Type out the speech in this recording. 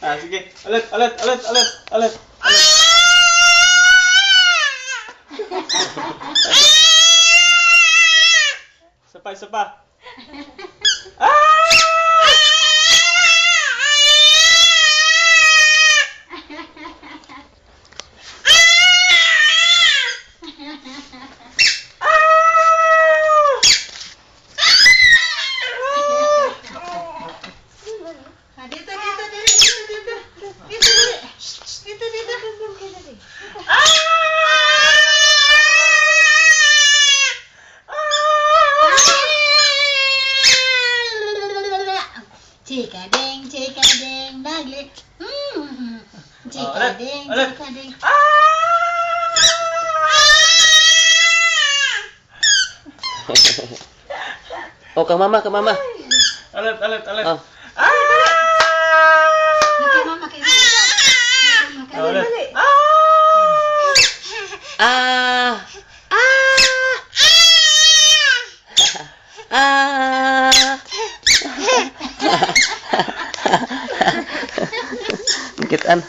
Sige. Ulit. Isa pa. Chikading, nagli. Chikading. Oh, kang mama. Ulit. Oh. Kay mama. Ulit. Gitaan.